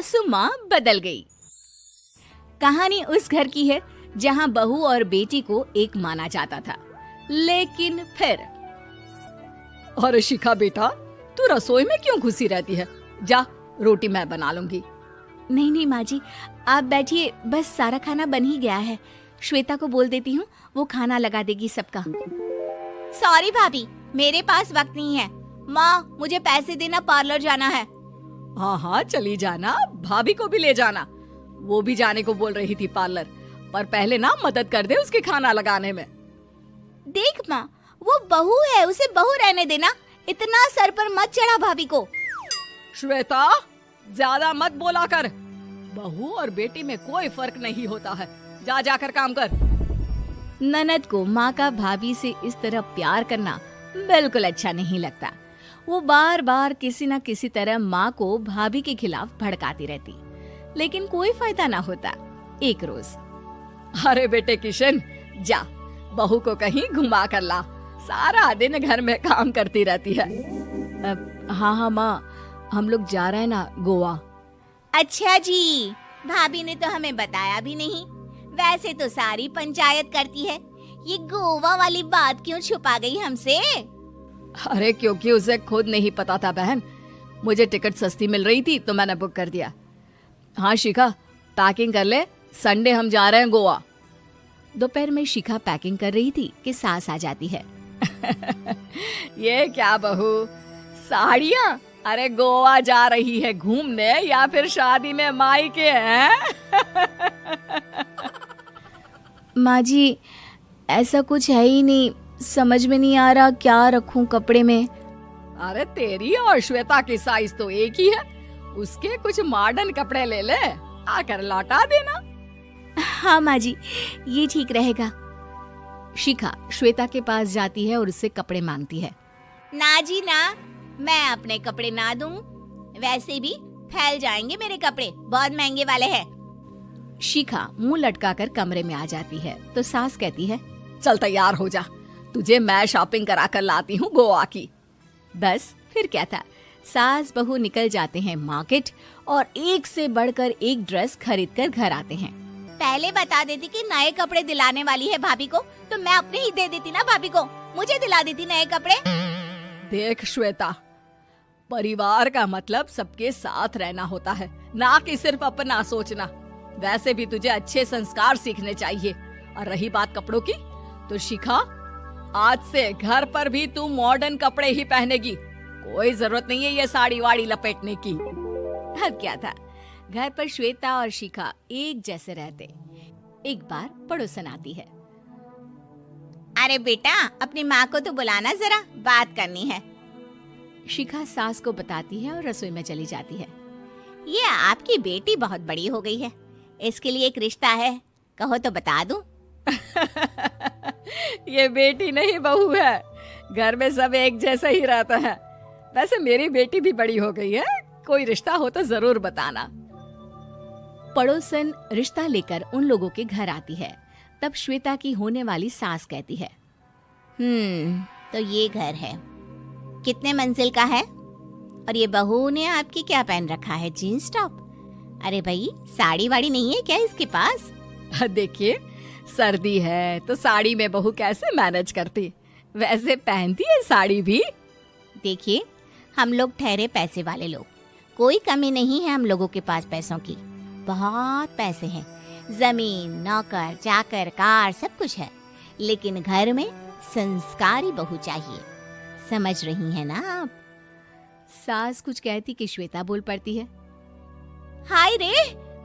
सासू माँ बदल गई। कहानी उस घर की है जहाँ बहू और बेटी को एक माना जाता था, लेकिन फिर अरे शिखा बेटा, तू रसोई में क्यों घुसी रहती है? जा, रोटी मैं बना लूंगी। नहीं नहीं माँ जी, आप बैठिए, बस सारा खाना बन ही गया है। श्वेता को बोल देती हूँ, वो खाना लगा देगी सबका। सॉरी भाभी, मेरे पास वक्त नहीं है। माँ, मुझे पैसे देना, पार्लर जाना है। हाँ हाँ चली जाना, भाभी को भी ले जाना। वो भी जाने को बोल रही थी पार्लर, पर पहले ना मदद कर दे उसके खाना लगाने में। देख माँ, वो बहू है, उसे बहू रहने देना, इतना सर पर मत चढ़ा भाभी को। श्वेता, ज्यादा मत बोला कर। बहू और बेटी में कोई फर्क नहीं होता है। जा जाकर काम कर। ननद को माँ का भाभी से इस तरह प्यार करना बिल्कुल अच्छा नहीं लगता। वो बार बार किसी न किसी तरह माँ को भाभी के खिलाफ भड़काती रहती, लेकिन कोई फायदा ना होता। एक रोज, अरे बेटे किशन, जा बहू को कहीं घुमा कर ला, सारा दिन घर में काम करती रहती है। हाँ हाँ माँ, हम लोग जा रहे हैं ना गोवा। अच्छा जी, भाभी ने तो हमें बताया भी नहीं। वैसे तो सारी पंचायत करती है, ये गोवा वाली बात क्यों छुपा गई हमसे? अरे क्योंकि उसे खुद नहीं पता था बहन। मुझे टिकट सस्ती मिल रही थी तो मैंने बुक कर दिया। हाँ शिखा, पैकिंग कर ले, संडे हम जा रहे हैं गोवा। दोपहर में शिखा पैकिंग कर रही थी कि सास आ जाती है। ये क्या बहू, साड़ियाँ? अरे गोवा जा रही है घूमने या फिर शादी में मायके हैं? माँ जी, ऐसा कुछ है ही नहीं, समझ में नहीं आ रहा क्या रखूं कपड़े में। अरे तेरी और श्वेता की साइज तो एक ही है, उसके कुछ मॉडर्न कपड़े ले ले, आकर लौटा देना। हाँ माँ जी, ये ठीक रहेगा। शिखा श्वेता के पास जाती है और उससे कपड़े मांगती है। ना जी ना, मैं अपने कपड़े ना दूं, वैसे भी फैल जाएंगे मेरे कपड़े, बहुत महंगे वाले हैं। शिखा मुंह लटकाकर कमरे में आ जाती है तो सास कहती है, चल तैयार हो जा, तुझे मैं शॉपिंग करा कर लाती हूँ गोवा की। बस फिर क्या था, सास बहू निकल जाते हैं मार्केट और एक से बढ़कर एक ड्रेस खरीद कर घर आते हैं। पहले बता देती कि नए कपड़े दिलाने वाली है भाभी को, तो मैं अपने ही दे देती ना भाभी को, मुझे दिला देती नए कपड़े। देख श्वेता, परिवार का मतलब सबके साथ रहना होता है, ना कि सिर्फ अपना सोचना। वैसे भी तुझे अच्छे संस्कार सीखने चाहिए। और रही बात कपड़ों की, तो शिखा, आज से घर पर भी तू मॉडर्न कपड़े ही पहनेगी। कोई जरूरत नहीं है ये साड़ी वाड़ी लपेटने की। अब क्या था, घर पर श्वेता और शिखा एक जैसे रहते। एक बार पड़ोसन आती है। अरे बेटा, अपनी माँ को तो बुलाना, जरा बात करनी है। शिखा सास को बताती है और रसोई में चली जाती है। ये आपकी बेटी बहुत बड़ी हो गई है, इसके लिए एक रिश्ता है, कहो तो बता दूं। ये बेटी नहीं बहू है, घर में सब एक जैसा ही रहता है। वैसे मेरी बेटी भी बड़ी हो गई है, कोई रिश्ता हो तो जरूर बताना। पड़ोसन रिश्ता लेकर उन लोगों के घर आती है। तब श्वेता की होने वाली सास कहती है, तो ये घर है, कितने मंजिल का है? और ये बहू ने आपकी क्या पहन रखा है, जीन्स टॉप? अरे भाई, साड़ी वाड़ी नहीं है क्या इसके पास? देखिए, सर्दी है तो साड़ी में बहू कैसे मैनेज करती, वैसे पहनती है साड़ी भी। देखिए, हम लोग ठहरे पैसे वाले लोग, कोई कमी नहीं है हम लोगों के पास पैसों की, बहुत पैसे हैं, जमीन, नौकर चाकर, कार, सब कुछ है, लेकिन घर में संस्कारी बहू चाहिए। समझ रही है ना आप? सास कुछ कहती कि श्वेता बोल पड़ती है, हाय रे,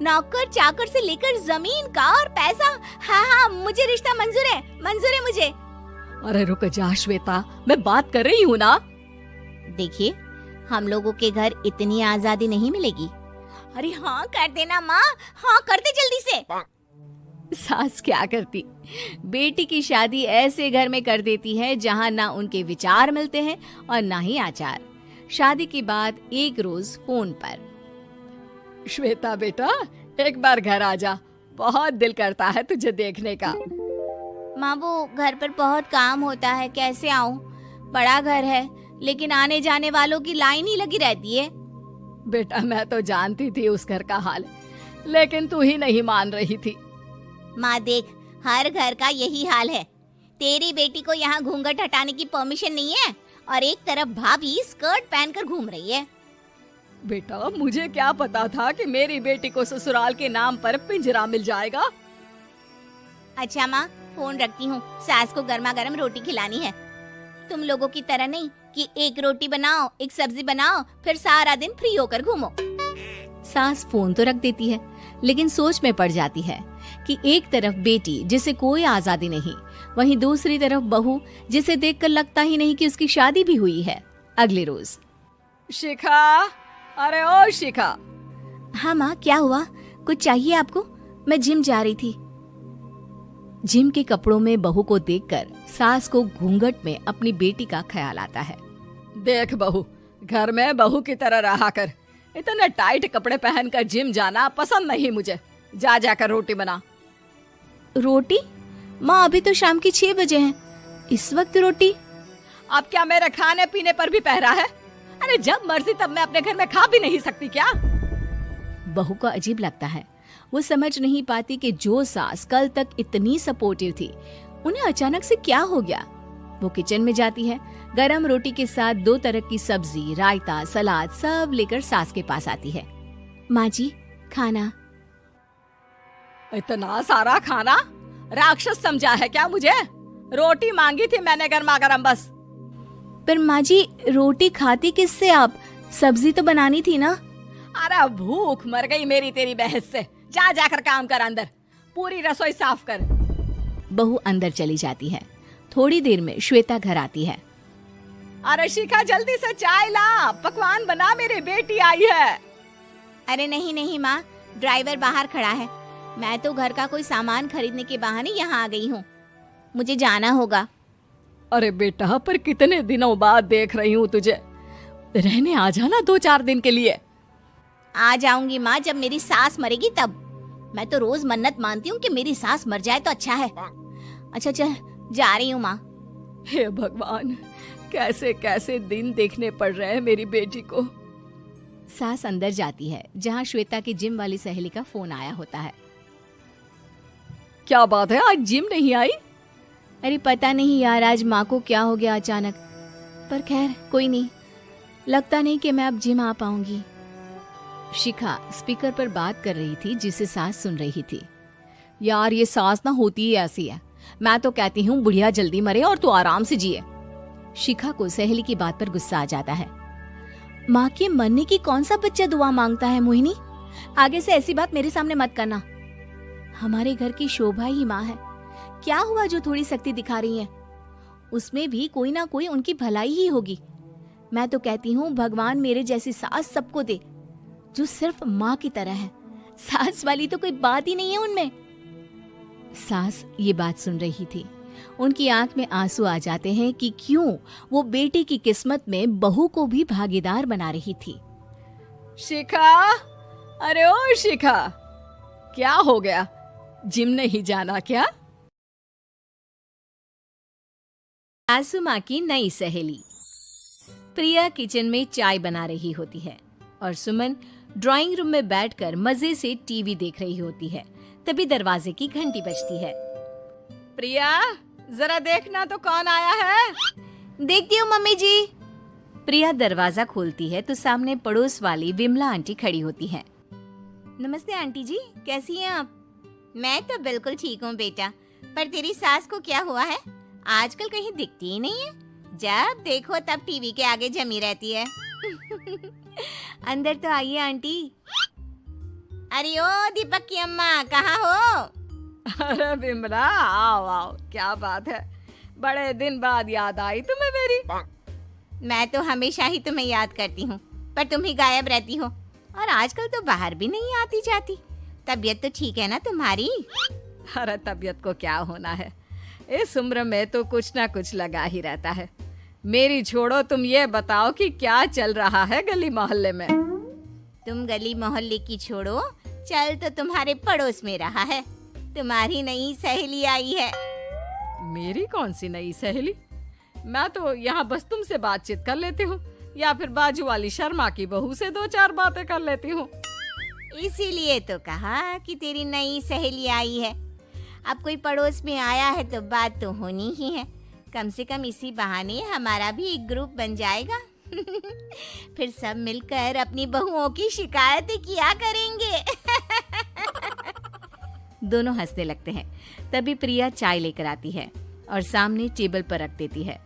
नौकर चाकर से लेकर जमीन, कार, पैसा, हाँ हाँ, मुझे रिश्ता मंजूर है, मंजूर है मुझे। अरे रुक जा श्वेता, मैं बात कर रही हूँ ना। देखिए, हम लोगों के घर इतनी आजादी नहीं मिलेगी। अरे हाँ कर देना माँ, हाँ कर दे जल्दी से। सास क्या करती, बेटी की शादी ऐसे घर में कर देती है जहाँ ना उनके विचार मिलते हैं और ना ही आचार। शादी के बाद एक रोज फोन पर, श्वेता बेटा, एक बार घर आ जा, बहुत दिल करता है तुझे देखने का। माँ, वो घर पर बहुत काम होता है, कैसे आऊँ? बड़ा घर है, लेकिन आने जाने वालों की लाइन ही लगी रहती है। बेटा मैं तो जानती थी उस घर का हाल, लेकिन तू ही नहीं मान रही थी। माँ देख, हर घर का यही हाल है। तेरी बेटी को यहाँ घूंघट हटाने की परमिशन नहीं है और एक तरफ भाभी स्कर्ट पहनकर घूम रही है। बेटा मुझे क्या पता था कि मेरी बेटी को ससुराल के नाम पर पिंजरा मिल जाएगा। अच्छा माँ, फोन रखती हूँ, सास को गर्मा गर्म रोटी खिलानी है। तुम लोगों की तरह नहीं कि एक रोटी बनाओ, एक सब्जी बनाओ, फिर सारा दिन फ्री होकर घूमो। सास फोन तो रख देती है, लेकिन सोच में पड़ जाती है कि एक तरफ बेटी जिसे कोई आजादी नहीं, वहीं दूसरी तरफ बहू जिसे देखकर लगता ही नहीं कि उसकी शादी भी हुई है। अगले रोज। शिखा, अरे ओ शिखा। हाँ माँ, क्या हुआ? कुछ चाहिए आपको? मैं जिम जा रही थी। जिम के कपड़ों में बहू को देखकर सास को घूंघट में अपनी बेटी का ख्याल आता है। देख बहू, घर में बहू की तरह रहा कर। इतने टाइट कपड़े पहनकर जिम जाना पसंद नहीं मुझे। जा जाकर रोटी बना। रोटी? माँ अभी तो शाम के 6 बजे हैं, इस वक्त रोटी? अब क्या मेरे खाने पीने पर भी पहरा है? अरे जब मर्जी तब मैं अपने घर में खा भी नहीं सकती क्या? बहू को अजीब लगता है। वो समझ नहीं पाती कि जो सास कल तक इतनी सपोर्टिव थी, उन्हें अचानक से क्या हो गया। वो किचन में जाती है, गरम रोटी के साथ 2 तरह की सब्जी, रायता, सलाद सब लेकर सास के पास आती है। माँ जी, खाना। इतना सारा खाना? राक्षस समझा है क्या मुझे? रोटी मांगी थी मैंने गर्मा गर्म बस। पर माँ जी, रोटी खाती किससे आप? सब्जी तो बनानी थी ना। अरे भूख मर गई मेरी तेरी बहस से। जा जाकर काम कर, अंदर पूरी रसोई साफ कर। बहू अंदर चली जाती है। थोड़ी देर में श्वेता घर आती है। अरे शिखा, जल्दी से चाय ला, पकवान बना, मेरी बेटी आई है। अरे नहीं नहीं माँ, ड्राइवर बाहर खड़ा है। मैं तो घर का कोई सामान खरीदने के बहाने यहाँ आ गई हूँ, मुझे जाना होगा। अरे बेटा, पर कितने दिनों बाद देख रही हूँ तुझे, रहने आ जाना 2-4 दिन के लिए। आ जाऊंगी माँ, जब मेरी सास मरेगी तब। मैं तो रोज मन्नत मानती हूँ कि मेरी सास मर जाए तो अच्छा है। अच्छा चल, जा रही हूँ माँ। हे भगवान, कैसे कैसे दिन देखने पड़ रहे हैं मेरी बेटी को। सास अंदर जाती है, जहाँ श्वेता की जिम वाली सहेली का फोन आया होता है। क्या बात है, आज जिम नहीं आई? अरे पता नहीं यार, आज माँ को क्या हो गया अचानक। पर खैर कोई नहीं, लगता नहीं कि मैं अब जिम आ पाऊंगी। शिखा स्पीकर पर बात कर रही थी, जिसे सास सुन रही थी। यार ये सास ना होती ही ऐसी है। मैं तो कहती हूँ बुढ़िया जल्दी मरे और तू आराम से जिए। शिखा को सहेली की बात पर गुस्सा आ जाता है। माँ के मरने की कौन सा बच्चा दुआ मांगता है मोहिनी? आगे से ऐसी बात मेरे सामने मत करना। हमारे घर की शोभा ही माँ है। क्या हुआ जो थोड़ी शक्ति दिखा रही है? उसमें भी कोई ना कोई उनकी भलाई ही होगी। मैं तो कहती हूँ भगवान मेरे जैसी सास सबको दे, जो सिर्फ माँ की तरह है। सास वाली तो कोई बात ही नहीं है उनमें। सास ये बात सुन रही थी। उनकी आंख में आंसू आ जाते हैं कि क्यों वो बेटी की किस्मत में बहू को भी भागीदार बना रही थी। शिखा, अरे ओ शिखा, क्या हो गया? जिम नहीं जाना क्या? सासू माँ की नई सहेली। प्रिया किचन में चाय बना रही होती है और सुमन ड्राइंग रूम में बैठकर मजे से टीवी देख रही होती है। तभी दरवाजे की घंटी बजती है। प्रिया, जरा देखना तो कौन आया है। देखती हूँ मम्मी जी। प्रिया दरवाजा खोलती है तो सामने पड़ोस वाली विमला आंटी खड़ी होती है। नमस्ते आंटी जी, कैसी हैं आप? मैं तो बिल्कुल ठीक हूँ बेटा, पर तेरी सास को क्या हुआ है? आजकल कहीं दिखती ही नहीं है। जब देखो तब टीवी के आगे जमी रहती है। अंदर तो आइए आंटी। अरे ओ दीपक की अम्मा, कहाँ हो? अरे विमला, आओ आओ, क्या बात है, बड़े दिन बाद याद आई तुम्हें मेरी। मैं तो हमेशा ही तुम्हें याद करती हूँ, पर तुम ही गायब रहती हो और आजकल तो बाहर भी नहीं आती जाती। तबीयत तो ठीक है ना तुम्हारी? अरे तबीयत को क्या होना है, इस उम्र में तो कुछ ना कुछ लगा ही रहता है। मेरी छोड़ो, तुम ये बताओ कि क्या चल रहा है गली मोहल्ले में? तुम गली मोहल्ले की छोड़ो, चल तो तुम्हारे पड़ोस में रहा है। तुम्हारी नई सहेली आई है। मेरी कौन सी नई सहेली? मैं तो यहाँ बस तुमसे बातचीत कर लेती हूँ, या फिर बाजू वाली शर्मा की बहू से 2-4 बातें कर लेती हूँ। इसीलिए तो कहा कि तेरी नई सहेली आई है। अब कोई पड़ोस में आया है तो बात तो होनी ही है। कम से कम इसी बहाने हमारा भी एक ग्रुप बन जाएगा। फिर सब मिलकर अपनी बहुओं की शिकायतें किया करेंगे। दोनों हंसने लगते हैं। तभी प्रिया चाय लेकर आती है और सामने टेबल पर रख देती है।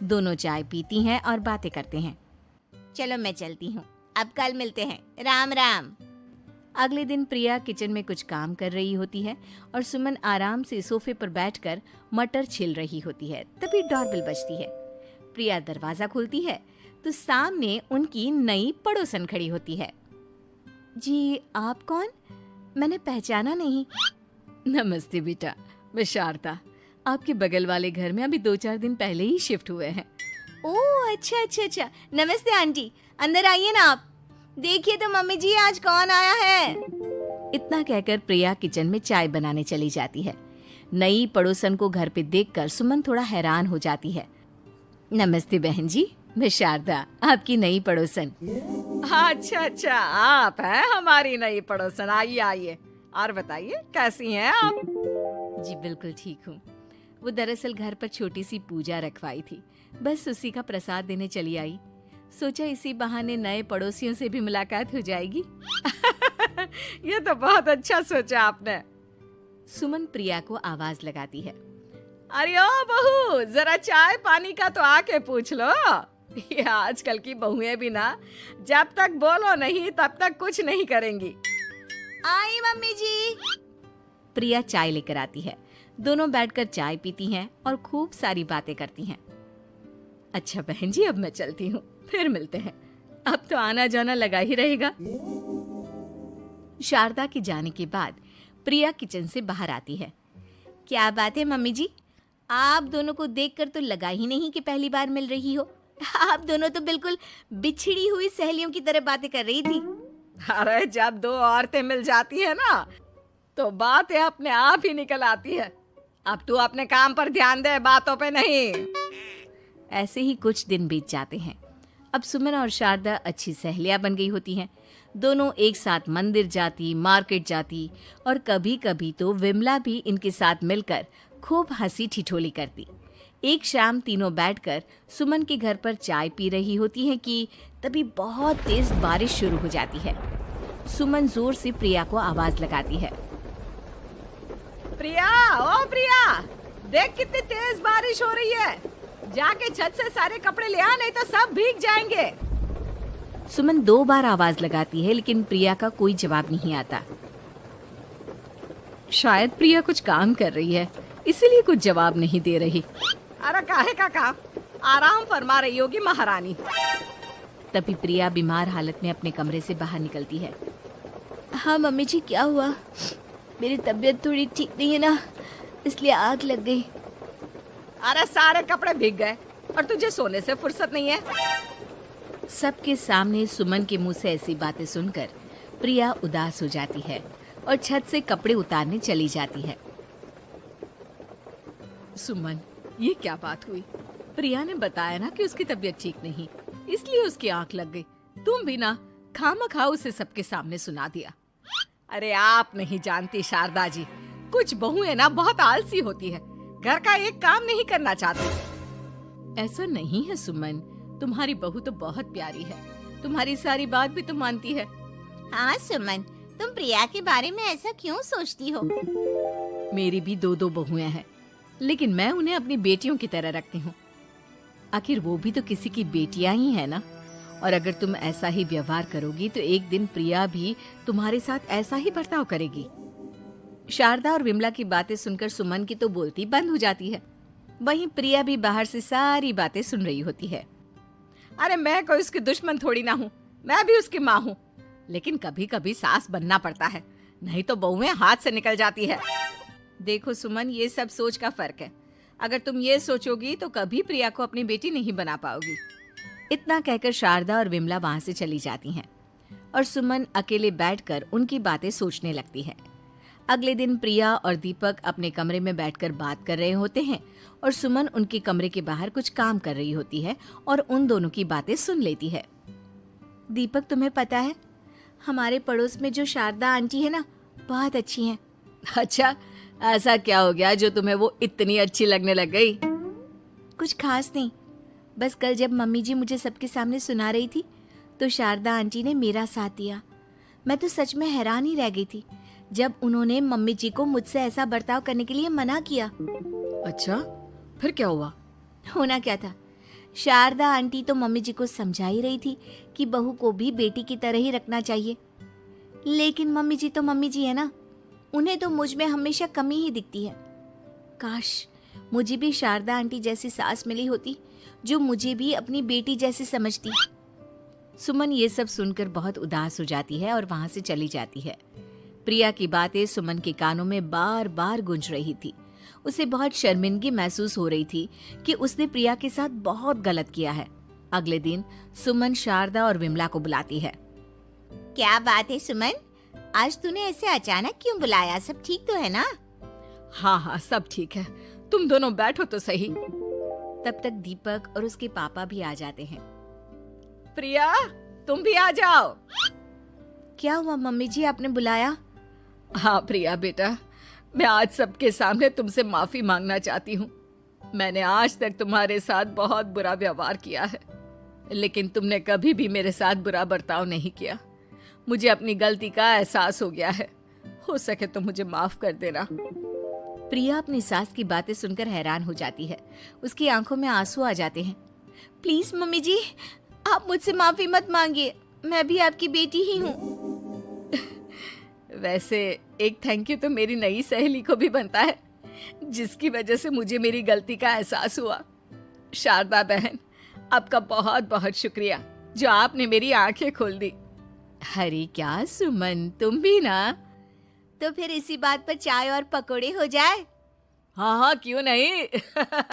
दोनों चाय पीती हैं और बातें करते हैं। चलो मैं चलती हूँ, अब कल मिलते हैं। राम राम। अगले दिन प्रिया किचन में कुछ काम कर रही होती है और सुमन आराम से सोफे पर बैठकर मटर छिल रही होती है। तभी डोरबेल बजती है। प्रिया दरवाजा खोलती है तो सामने उनकी नई पड़ोसन खड़ी होती है। जी आप कौन? मैंने पहचाना नहीं। नमस्ते बेटा, मैं शारदा। आपके बगल वाले घर में अभी 2-4 दिन पहले ही शिफ्ट हुए हैं। ओह अच्छा। नमस्ते आंटी, अंदर आइए ना आप। देखिए तो मम्मी जी आज कौन आया है। इतना कहकर प्रिया किचन में चाय बनाने चली जाती है। नई पड़ोसन को घर पे देखकर सुमन थोड़ा हैरान हो जाती है। नमस्ते बहन जी, मैं शारदा, आपकी नई पड़ोसन। अच्छा, आप हैं हमारी नई पड़ोसन। आइए और बताइए कैसी हैं आप? जी बिल्कुल ठीक हूँ। वो दरअसल घर पर छोटी सी पूजा रखवाई थी, बस उसी का प्रसाद देने चली आई। सोचा इसी बहाने नए पड़ोसियों से भी मुलाकात हो जाएगी। ये तो बहुत अच्छा सोचा आपने। सुमन प्रिया को आवाज लगाती है। अरे ओ बहू, जरा चाय पानी का तो आके पूछ लो। ये आजकल की बहुएं भी ना जब तक बोलो नहीं तब तक कुछ नहीं करेंगी। आई मम्मी जी। प्रिया चाय लेकर आती है। दोनों बैठकर चाय पीती हैं और खूब सारी बातें करती हैं। अच्छा बहन जी, अब मैं चलती हूँ, फिर मिलते हैं। अब तो आना जाना लगा ही रहेगा। शारदा के जाने के बाद प्रिया किचन से बाहर आती है। क्या बात है मम्मी जी, आप दोनों को देखकर तो लगा ही नहीं कि पहली बार मिल रही हो। आप दोनों तो बिल्कुल बिछड़ी हुई सहेलियों की तरह बातें कर रही थी। अरे जब दो औरतें मिल जाती है ना तो बातें अपने आप ही निकल आती है। अब तू अपने काम पर ध्यान दे, बातों पे नहीं। ऐसे ही कुछ दिन बीत जाते हैं। अब सुमन और शारदा अच्छी सहेलियां बन गई होती हैं। दोनों एक साथ मंदिर जाती, मार्केट जाती और कभी कभी तो विमला भी इनके साथ मिलकर खूब हंसी ठिठोली करती। एक शाम तीनों बैठकर सुमन के घर पर चाय पी रही होती हैं कि तभी बहुत तेज बारिश शुरू हो जाती है। सुमन जोर से प्रिया को आवाज लगाती है। प्रिया, ओ प्रिया, देख कितनी तेज बारिश हो रही है। जाके छत से सारे कपड़े ले आ, नहीं तो सब भीग जाएंगे। सुमन 2 बार आवाज लगाती है लेकिन प्रिया का कोई जवाब नहीं आता। शायद प्रिया कुछ काम कर रही है, इसीलिए कुछ जवाब नहीं दे रही। अरे काहे का काम, आराम फरमा रही होगी महारानी। तभी प्रिया बीमार हालत में अपने कमरे से बाहर निकलती है। हाँ मम्मी जी, क्या हुआ? मेरी तबीयत थोड़ी ठीक नहीं है ना, इसलिए आग लग गई। अरे सारे कपड़े भीग गए और तुझे सोने से फुर्सत नहीं है। सबके सामने सुमन के मुंह से ऐसी बातें सुनकर प्रिया उदास हो जाती है और छत से कपड़े उतारने चली जाती है। सुमन, ये क्या बात हुई? प्रिया ने बताया ना कि उसकी तबीयत ठीक नहीं, इसलिए उसकी आंख लग गई। तुम भी ना खामखा उसे सबके सामने सुना दिया। अरे आप नहीं जानती शारदा जी, कुछ बहुएं ना बहुत आलसी होती है, घर का एक काम नहीं करना चाहती। ऐसा नहीं है सुमन, तुम्हारी बहू तो बहुत प्यारी है, तुम्हारी सारी बात भी तो मानती है। हाँ सुमन, तुम प्रिया के बारे में ऐसा क्यों सोचती हो? मेरी भी 2 बहुएं हैं, लेकिन मैं उन्हें अपनी बेटियों की तरह रखती हूँ। आखिर वो भी तो किसी की बेटियां ही है ना। और अगर तुम ऐसा ही व्यवहार करोगी तो एक दिन प्रिया भी तुम्हारे साथ ऐसा ही बर्ताव करेगी। शारदा और विमला की बातें सुनकर सुमन की तो बोलती बंद हो जाती है। वहीं प्रिया भी बाहर से सारी बातें सुन रही होती है। अरे मैं कोई उसकी दुश्मन थोड़ी ना हूँ, मैं भी उसकी माँ हूँ, लेकिन कभी कभी सास बनना पड़ता है, नहीं तो बहुएं हाथ से निकल जाती है। देखो सुमन, ये सब सोच का फर्क है। अगर तुम ये सोचोगी तो कभी प्रिया को अपनी बेटी नहीं बना पाओगी। इतना कहकर शारदा और विमला वहां से चली जाती हैं और सुमन अकेले बैठकर उनकी बातें सोचने लगती है। अगले दिन प्रिया और दीपक अपने कमरे में बैठकर बात कर रहे होते हैं और सुमन उनके कमरे के बाहर कुछ काम कर रही होती है और उन दोनों की बातें सुन लेती है। दीपक, तुम्हें पता है हमारे पड़ोस में जो शारदा आंटी है ना, बहुत अच्छी हैं। अच्छा, ऐसा क्या हो गया जो तुम्हें वो इतनी अच्छी लगने लग गई? कुछ खास नहीं, बस कल जब मम्मी जी मुझे सबके सामने सुना रही थी तो शारदा आंटी ने मेरा साथ दिया। मैं तो सच में हैरान ही रह गई थी जब उन्होंने मम्मी जी को मुझसे ऐसा बर्ताव करने के लिए मना किया। अच्छा, फिर क्या हुआ? होना क्या था, शारदा आंटी तो मम्मी जी को समझा ही रही थी कि बहू को भी बेटी की तरह ही रखना चाहिए, लेकिन मम्मी जी तो मम्मी जी है ना, उन्हें तो मुझ में हमेशा कमी ही दिखती है। काश मुझे भी शारदा आंटी जैसी सास मिली होती जो मुझे भी अपनी बेटी जैसी समझती। सुमन ये सब सुनकर बहुत उदास हो जाती है और वहां से चली जाती है। प्रिया की बातें सुमन के कानों में बार बार गूंज रही थी। उसे बहुत शर्मिंदगी महसूस हो रही थी कि उसने प्रिया के साथ बहुत गलत किया है। अगले दिन सुमन शारदा और विमला को बुलाती है। क्या बात है सुमन, आज तूने ऐसे अचानक क्यों बुलाया? सब ठीक तो है ना? हाँ हाँ, सब ठीक है, तुम दोनों बैठो तो सही। तब तक दीपक और उसके पापा भी आ जाते हैं। प्रिया, तुम भी आ जाओ। क्या हुआ मम्मी जी, आपने बुलाया? हाँ प्रिया बेटा, मैं आज सबके सामने तुमसे माफी मांगना चाहती हूँ। मैंने आज तक तुम्हारे साथ बहुत बुरा व्यवहार किया है, लेकिन तुमने कभी भी मेरे साथ बुरा बर्ताव नहीं किया। मुझे अपनी गलती का एहसास हो गया है, हो सके तो मुझे माफ कर देना। प्रिया अपनी सास की बातें सुनकर हैरान हो जाती है। उसकी आंखों में आंसू आ जाते हैं। प्लीज मम्मी जी, आप मुझसे माफी मत मांगिए, मैं भी आपकी बेटी ही हूँ। वैसे एक थैंक यू तो मेरी नई सहेली को भी बनता है, जिसकी वजह से मुझे मेरी गलती का एहसास हुआ। शारदा बहन, आपका बहुत बहुत शुक्रिया जो आपने मेरी आंखें खोल दी। अरे क्या सुमन, तुम भी ना। तो फिर इसी बात पर चाय और पकोड़े हो जाए। हाँ हाँ, क्यों नहीं।